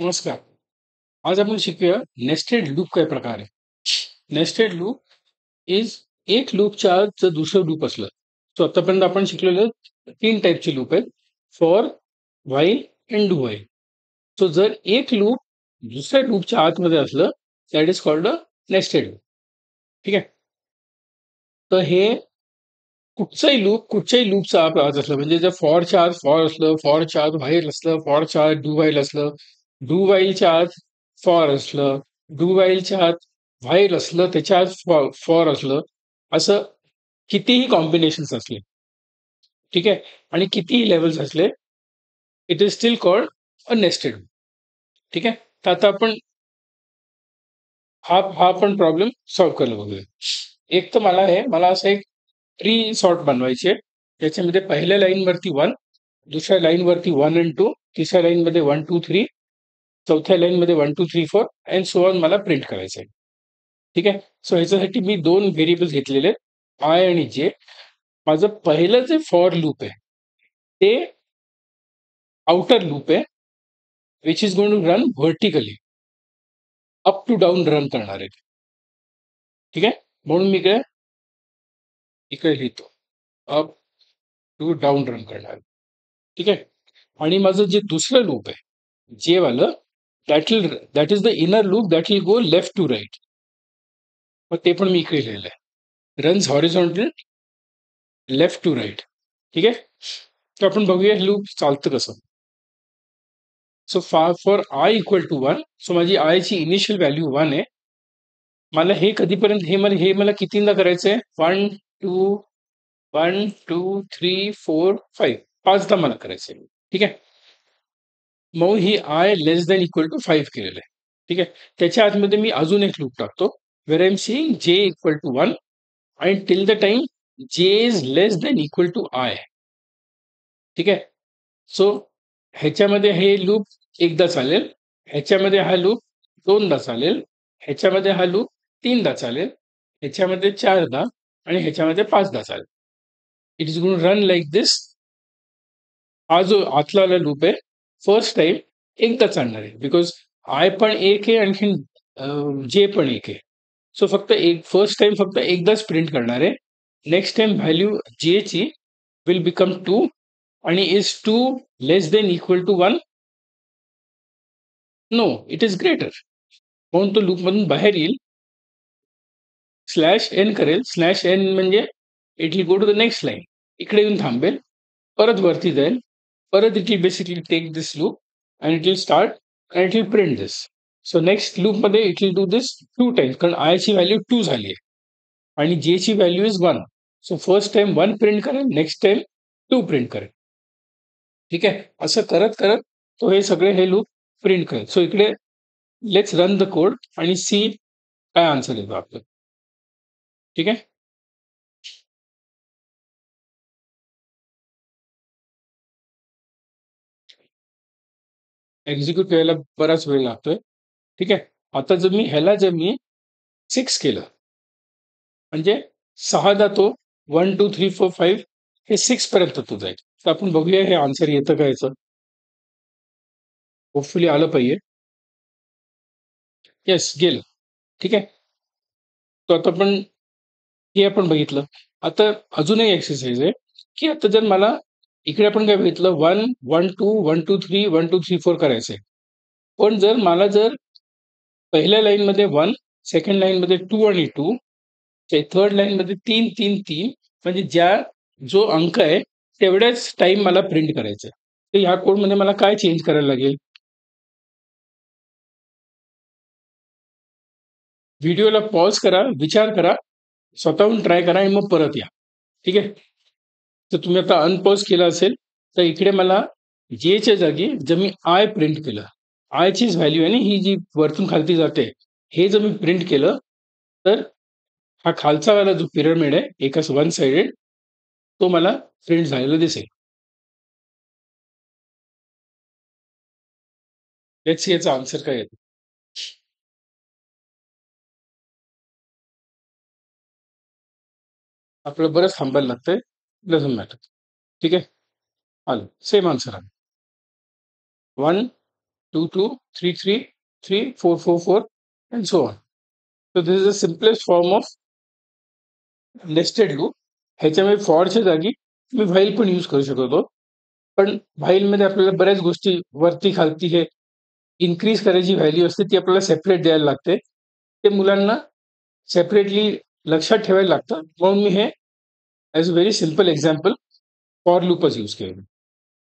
नमस्कार. आज आपण शिकूया नेस्टेड लूप काय प्रकार आहे. नेस्टेड लूप इज एक लूपच्या आत जर दुसरं लूप असलं. सो आतापर्यंत आपण शिकलेलं 3 टाईपचे लूप आहेत. For, while and do while. So जर एक लूप दुसऱ्या लूपच्या आतमध्ये असलं that is called a nested loop. ठीक आहे. तर हे कुठच्याही लूपचा आत असलं म्हणजे जर फॉरच्या आत फॉर असलं, फॉरच्या आत व्हाईल असलं, फॉरच्या आत डू व्हाईल असलं, डू व्हाईलच्या आत फॉर असलं, डू व्हाईलच्या आत व्हाईल असलं, त्याच्या आत फॉर असलं, असं कितीही कॉम्बिनेशन्स असले, ठीक आहे, आणि कितीही लेवल्स असले, it is steel called a nested. ठीक आहे. तर आता आपण हा आपण प्रॉब्लेम सॉल्व्ह करायला बघूया. एक तर मला असं एक ट्री सॉर्ट बनवायची आहे. त्याच्यामध्ये पहिल्या लाईनवरती 1, दुसऱ्या लाईनवरती 1 आणि 2, तिसऱ्या लाईनमध्ये 1 2 3, चौथ्या लाईनमध्ये 1 2 3 4 अँड सो ऑन मला प्रिंट करायचं आहे. ठीक आहे. सो ह्याच्यासाठी मी 2 व्हेरिएबल्स घेतलेले आहेत, आय आणि जे. माझं पहिलं जे फॉर लूप आहे ते आउटर लूप आहे, which is going to run vertically, up to down run करणार आहे. ठीक आहे. म्हणून मी इकडे लिहितो, अप टू डाऊन रन करणार. ठीक आहे. आणि माझं जे दुसरं लूप आहे जे वालं, that is the inner loop that will go left to right. मग ते पण मी इकडे लिहिलेलं आहे, runs horizontal left to right. ठीक आहे. तर आपण बघूया लूप चालतं कसं. So for I equal to 1, so माझी आयची इनिशियल व्हॅल्यू 1 आहे. मला हे कधीपर्यंत मला कितींदा करायचंय, 1 2 1 2 3 4 5, 5दा मला करायचंय. ठीक आहे. मग ही i less than equal to 5 केलेलं आहे. ठीक आहे. त्याच्या आतमध्ये मी अजून एक लूप टाकतो, where I am saying J equal to 1 आणि till the time J is less than equal to I. ठीक आहे. सो ह्याच्यामध्ये हे लूप एकदा चालेल, ह्याच्यामध्ये हा लूप दोनदा चालेल, ह्याच्यामध्ये हा लूप तीनदा चालेल, ह्याच्यामध्ये चारदा आणि ह्याच्यामध्ये पाचदा चालेल. It is going run like this. हा जो आतला लूप आहे फर्स्ट टाइम एकदा चालणार आहे, बिकॉज आय पण एक आहे आणखी जे पण एक आहे. सो फर्स्ट टाइम फक्त एकदाच प्रिंट करणार आहे. नेक्स्ट टाइम व्हॅल्यू जे ची विल बिकम 2 आणि is 2 less then equal to 1. No, it is greater. म्हणून तो लूपमधून बाहेर येईल, स्लॅश एन करेल. स्लॅश एन म्हणजे it will go to the next line, इकडे येऊन थांबेल, परत वरती जाईल, परत it will basically take this loop and it will start and it will print this. So next लूपमध्ये it will do this 2 times, कारण आयची व्हॅल्यू 2 झाली आहे आणि जे ची value is 1. So first time 1 print करेल, नेक्स्ट टाइम 2 प्रिंट करेल. ठीक आहे. असं करत करत तो हे लूप प्रिंट करेल. सो इकडे लेट्स रन द कोड आणि सी काय आन्सर येतो आपलं. ठीक आहे. एक्झिक्यूट व्हायला बराच वेळ लागतोय. ठीक आहे. आता जर मी 6 केलं म्हणजे 6दा तो 1 2 3 4 5 हे 6 पर्यंत तो जाईल. तर आपण बघूया हे आन्सर येतं का याचं. होपफुली आलं पाहिजे. येस, गेलं. ठीक आहे. तो आता आपण बघितलं. आता अजूनही एक्सरसाइज आहे, की आता जर मला इकडे आपण काय बघितलं, 1 1 2 1 2 3 1 2 3 4 करायचंय. पण जर पहिल्या लाईनमध्ये 1, सेकंड लाईनमध्ये 2 आणि 2, थर्ड लाईनमध्ये 3 3 3, म्हणजे जो अंक आहे तेवढ्याच टाइम मला प्रिंट करायचं आहे. तर ह्या कोडमध्ये मला काय चेंज करायला लागेल. व्हिडिओला पॉज करा, विचार करा, स्वतःहून ट्राय करा आणि मग परत या. ठीक आहे. तर तुम्ही आता अनपॉज केला असेल तर इकडे मला जेच्या जागी जर मी आय प्रिंट केलं, आयचीच व्हॅल्यू आहे ना ही जी वरतून खालती जाते, हे जर मी प्रिंट केलं तर हा खालचा वाला जो पिरामिड आहे एकाच वन साइडेड, तो मला प्रिंट झालेला दिसेल. लेट्स सी याचा आन्सर काय येतो. आपल्याला बरंच थांबायला लागतंय, डझंट मॅटर. ठीक आहे. आलं सेम आन्सर आहे 1 2 2 3 3 3 4 4 4 and so on. So this is the simplest form of nested loop. ह्याच्यामध्ये फॉरच्या जागी तुम्ही व्हाईल पण यूज करू शकतो. पण व्हाईलमध्ये आपल्याला बऱ्याच गोष्टी वरती खालती हे इन्क्रीज करायची व्हॅल्यू असते ती आपल्याला सेपरेट द्यायला लागते. ते मुलांना सेपरेटली लक्षात ठेवायला लागतं. म्हणून मी हे as a very simple example for लूपच यूज केलं.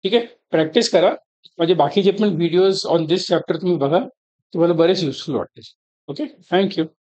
ठीक आहे, प्रॅक्टिस करा. म्हणजे बाकीचे पण व्हिडिओज ऑन दिस चॅप्टर तुम्ही बघा, तुम्हाला बरेच युजफुल वाटतील. Okay, thank you.